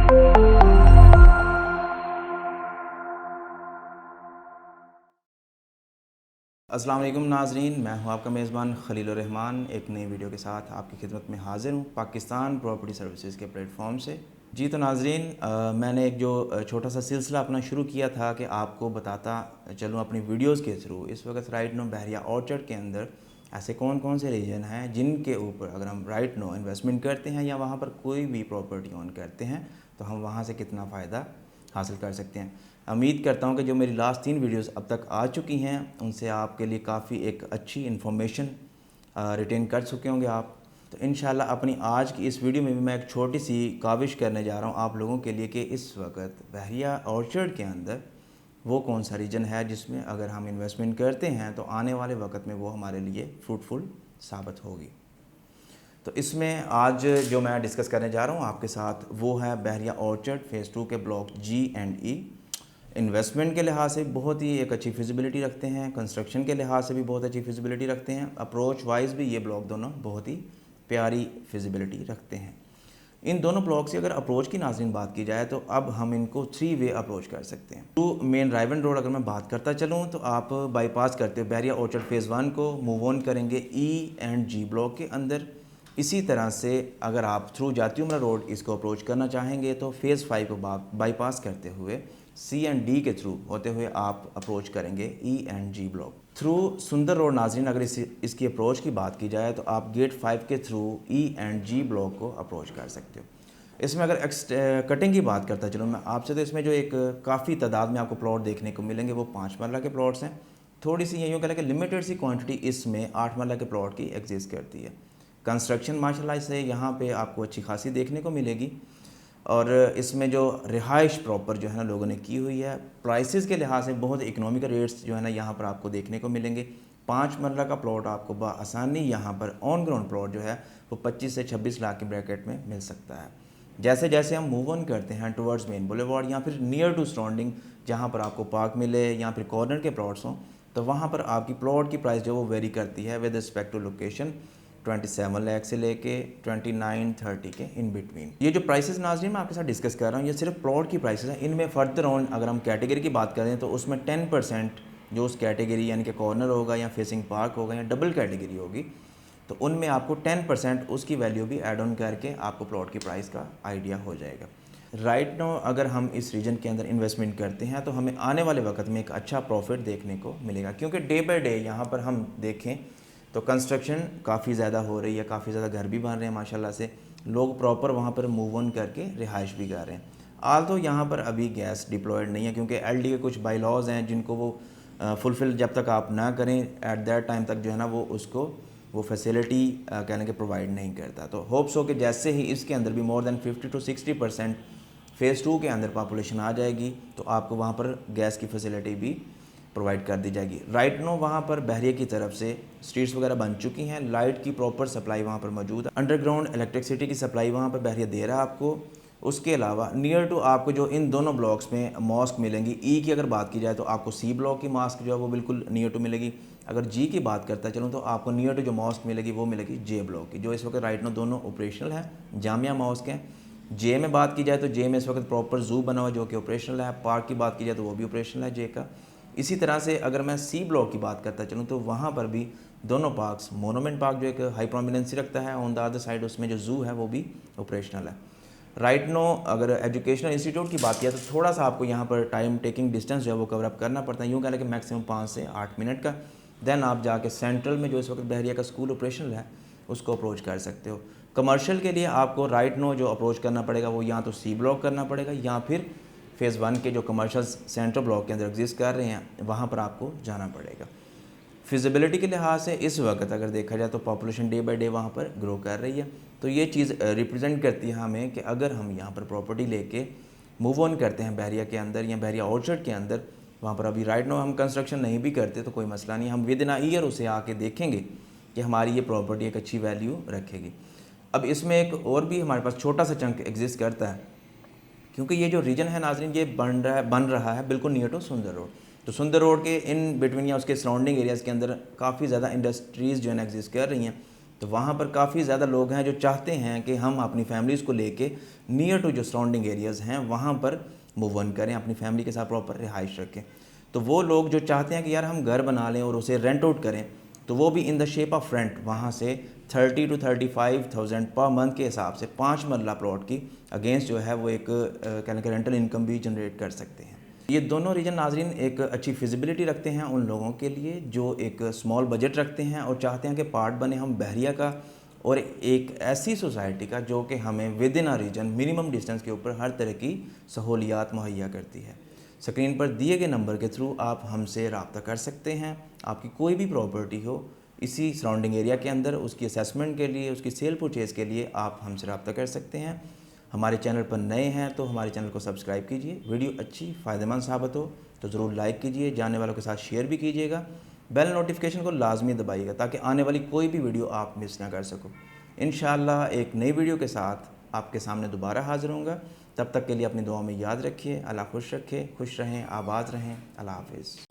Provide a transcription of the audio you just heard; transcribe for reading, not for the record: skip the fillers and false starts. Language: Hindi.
अस्सलाम वालेकुम नाज़रीन, मैं हूं आपका मेज़बान खलीलुर रहमान एक नई वीडियो के साथ आपकी खिदमत में हाज़िर हूं पाकिस्तान प्रॉपर्टी सर्विसेज के प्लेटफॉर्म से। जी तो नाज़रीन, मैंने एक जो छोटा सा सिलसिला अपना शुरू किया था कि आपको बताता चलूँ अपनी वीडियोस के थ्रू। इस वक्त राइट नो बहरिया ऑर्चर्ड के अंदर ऐसे कौन कौन से रीजन हैं जिनके ऊपर अगर हम राइट नो इन्वेस्टमेंट करते हैं या वहाँ पर कोई भी प्रॉपर्टी ऑन करते हैं तो हम वहाँ से कितना फ़ायदा हासिल कर सकते हैं। उम्मीद करता हूँ कि जो मेरी लास्ट 3 वीडियोस अब तक आ चुकी हैं उनसे आपके लिए काफ़ी एक अच्छी इन्फॉर्मेशन रिटेन कर चुके होंगे आप। तो इंशाल्लाह अपनी आज की इस वीडियो में भी मैं एक छोटी सी काविश करने जा रहा हूँ आप लोगों के लिए कि इस वक्त बहरिया ऑर्चर्ड के अंदर वो कौन सा रीजन है जिसमें अगर हम इन्वेस्टमेंट करते हैं तो आने वाले वक्त में वो हमारे लिए फ्रूटफुल साबित होगी। तो इसमें आज जो मैं डिस्कस करने जा रहा हूँ आपके साथ वो है बहरिया ऑर्चर्ड फ़ेज़ 2 के ब्लॉक G&E। इन्वेस्टमेंट के लिहाज से बहुत ही एक अच्छी फिजिबिलिटी रखते हैं, कंस्ट्रक्शन के लिहाज से भी बहुत अच्छी फिजिबिलिटी रखते हैं, अप्रोच वाइज भी ये ब्लॉक दोनों बहुत ही प्यारी फिजिबिलिटी रखते हैं। इन दोनों ब्लॉक से अगर अप्रोच की नाज़रीन बात की जाए तो अब हम इनको 3 वे अप्रोच कर सकते हैं। टू मेन राइवन रोड अगर मैं बात करता चलूँ तो आप बाईपास करते हुए बहरिया ऑर्चर्ड फ़ेज़ 1 को मूव ऑन करेंगे E&G ब्लॉक के अंदर। इसी तरह से अगर आप थ्रू जाती उमरा रोड इसको अप्रोच करना चाहेंगे तो फ़ेज़ 5 को बाईपास करते हुए C&D के थ्रू होते हुए आप अप्रोच करेंगे E&G ब्लॉक। थ्रू सुंदर रोड नाज़रीन अगर इसकी अप्रोच की बात की जाए तो आप गेट 5 के थ्रू E&G ब्लॉक को अप्रोच कर सकते हो। इसमें अगर कटिंग की बात करता चलूँ मैं आपसे तो इसमें जो एक काफ़ी तादाद में आपको प्लॉट देखने को मिलेंगे वो 5 मरला के प्लॉट्स हैं। थोड़ी सी यूँ कह कि लिमिटेड सी क्वांटिटी इसमें 8 मरला के प्लॉट की एग्जिस्ट करती है। कंस्ट्रक्शन माशाल्लाह से यहाँ पे आपको अच्छी खासी देखने को मिलेगी और इसमें जो रिहाइश प्रॉपर जो है ना लोगों ने की हुई है, प्राइसेस के लिहाज से बहुत इकोनॉमिकल रेट्स जो है ना यहाँ पर आपको देखने को मिलेंगे। 5 मरला का प्लॉट आपको बआसानी यहाँ पर ऑन ग्राउंड प्लॉट जो है वो 25 से 26 लाख के ब्रैकेट में मिल सकता है। जैसे जैसे हम मूव ऑन करते हैं टुवर्ड्स मेन बुलेवार्ड या फिर नियर टू सराउंडिंग जहाँ पर आपको पार्क मिले या फिर कॉर्नर के प्लॉट्स हों तो वहाँ पर आपकी प्लॉट की प्राइस जो वो वेरी करती है with respect to location. 27 lakh से लेके 29-30 के इन बिटवीन। ये जो प्राइसेस नाज़रीन मैं आपके साथ डिस्कस कर रहा हूँ ये सिर्फ प्लॉट की प्राइसेस हैं। इनमें फर्दर ऑन अगर हम कैटेगरी की बात करें तो उसमें 10% जो उस कैटेगरी यानी कि कॉर्नर होगा या फेसिंग पार्क होगा या डबल कैटेगरी होगी तो उनमें आपको 10% उसकी वैल्यू भी ऐड ऑन करके आपको प्लॉट की प्राइस का आइडिया हो जाएगा। राइट नाउ अगर हम इस रीजन के अंदर इन्वेस्टमेंट करते हैं तो हमें आने वाले वक्त में एक अच्छा प्रॉफिट देखने को मिलेगा क्योंकि डे बाई डे यहाँ पर हम देखें तो कंस्ट्रक्शन काफ़ी ज़्यादा हो रही है, काफ़ी ज़्यादा घर भी बन रहे हैं माशाल्लाह से, लोग प्रॉपर वहाँ पर मूव ऑन करके रिहाइश भी कर रहे हैं। आल तो यहाँ पर अभी गैस डिप्लॉयड नहीं है क्योंकि एलडी के कुछ बाई लॉज हैं जिनको वो फुलफ़िल जब तक आप ना करें एट दैट टाइम तक जो है ना वो फैसिलिटी कहने के प्रोवाइड नहीं करता। तो होप्स हो कि जैसे ही इसके अंदर भी मोर देन 50 to 60% फ़ेज़ 2 के अंदर पॉपुलेशन आ जाएगी तो आपको वहाँ पर गैस की फैसिलिटी भी प्रोवाइड कर दी जाएगी। राइट नो वहाँ पर बहरिया की तरफ से स्ट्रीट्स वगैरह बन चुकी हैं, लाइट की प्रॉपर सप्लाई वहाँ पर मौजूद है, अंडरग्राउंड इलेक्ट्रिसिटी की सप्लाई वहाँ पर बहरिया दे रहा है आपको। उसके अलावा नियर टू आपको जो इन दोनों ब्लॉक्स में मॉस्क मिलेंगी, ई की अगर बात की जाए तो आपको सी ब्लॉक की मॉस्क जो है वो बिल्कुल नियर टू मिलेगी। अगर जी की बात करता चलूँ तो आपको नियर टू जो मॉस्क मिलेगी वो मिलेगी जे ब्लॉक की, जो इस वक्त राइट नो दोनों ऑपरेशनल है, जामिया मॉस्क हैं। जे में बात की जाए तो जे में इस वक्त प्रॉपर जू बना हुआ जो कि ऑपरेशनल है, पार्क की बात की जाए तो वो भी ऑपरेशनल है जे का। इसी तरह से अगर मैं सी ब्लॉक की बात करता चलूँ तो वहाँ पर भी दोनों पार्क्स, मोनूमेंट पार्क जो एक हाई प्रोमिनेंसी रखता है, ऑन द अदर साइड उसमें जो जू है वो भी ऑपरेशनल है। राइट नो अगर एजुकेशनल इंस्टीट्यूट की बात किया तो थोड़ा सा आपको यहाँ पर टाइम टेकिंग डिस्टेंस जो है वो कवर अप करना पड़ता है, यूँ कह लें कि मैक्सिमम 5 से 8 मिनट का। देन आप जाके सेंट्रल में जो इस वक्त बहरिया का स्कूल ऑपरेशनल है उसको अप्रोच कर सकते हो। कमर्शियल के लिए आपको राइट नो जो अप्रोच करना पड़ेगा वो या तो सी ब्लॉक करना पड़ेगा या फिर फ़ेज़ 1 के जो कमर्शियल सेंटर ब्लॉक के अंदर एग्जिस्ट कर रहे हैं वहाँ पर आपको जाना पड़ेगा। फिजिबिलिटी के लिहाज से इस वक्त अगर देखा जाए तो पॉपुलेशन डे बाई डे वहाँ पर ग्रो कर रही है, तो ये चीज़ रिप्रेजेंट करती है हमें कि अगर हम यहाँ पर प्रॉपर्टी लेके मूव ऑन करते हैं बहरिया के अंदर या बहरिया ऑर्चर्ड के अंदर, वहाँ पर अभी राइट नो हम कंस्ट्रक्शन नहीं भी करते तो कोई मसला नहीं, हम विद इन अ ईयर उसे आके देखेंगे कि हमारी ये प्रॉपर्टी एक अच्छी वैल्यू रखेगी। अब इसमें एक और भी हमारे पास छोटा सा चंक एग्जिस्ट करता है क्योंकि ये जो रीजन है नाजरीन ये बन रहा है बिल्कुल नियर टू सुंदर रोड। तो सुंदर रोड के इन बिटवीन या उसके सराउंडिंग एरियाज़ के अंदर काफ़ी ज़्यादा इंडस्ट्रीज़ जो है ना एग्जिस्ट कर रही हैं। तो वहाँ पर काफ़ी ज़्यादा लोग हैं जो चाहते हैं कि हम अपनी फैमिलीज़ को लेके नियर टू जो सराउंडिंग एरियाज़ हैं वहाँ पर मूव ऑन करें, अपनी फैमिली के साथ प्रॉपर रिहाइश रखें। तो वो लोग जो चाहते हैं कि यार हम घर बना लें और उसे रेंट आउट करें, तो वो भी in the shape of rent वहाँ से 30 to 35,000 पर मंथ के हिसाब से 5 मरला प्लॉट की अगेंस्ट जो है वो एक कहने का रेंटल इनकम भी जनरेट कर सकते हैं। ये दोनों रीजन नाजरीन एक अच्छी फिजिबिलिटी रखते हैं उन लोगों के लिए जो एक स्मॉल बजट रखते हैं और चाहते हैं कि पार्ट बने हम बहरिया का और एक ऐसी सोसाइटी का जो कि हमें within a region minimum distance के ऊपर हर तरह की सहूलियात मुहैया करती है। स्क्रीन पर दिए गए नंबर के थ्रू आप हमसे रब्ता कर सकते हैं। आपकी कोई भी प्रॉपर्टी हो इसी सराउंडिंग एरिया के अंदर, उसकी असेसमेंट के लिए, उसकी सेल परचेज़ के लिए आप हमसे रब्ता कर सकते हैं। हमारे चैनल पर नए हैं तो हमारे चैनल को सब्सक्राइब कीजिए। वीडियो अच्छी फ़ायदेमंद साबित हो तो ज़रूर लाइक कीजिए, जानने वालों के साथ शेयर भी कीजिएगा। बेल नोटिफिकेशन को लाजमी दबाइएगा ताकि आने वाली कोई भी वीडियो आप मिस ना कर सको। इंशाअल्लाह एक नई वीडियो के साथ आपके सामने दोबारा हाज़िर होऊंगा। तब तक के लिए अपनी दुआ में याद रखिए। अल्लाह खुश रखे, खुश रहें, आबाद रहें। अल्लाह हाफ़िज़।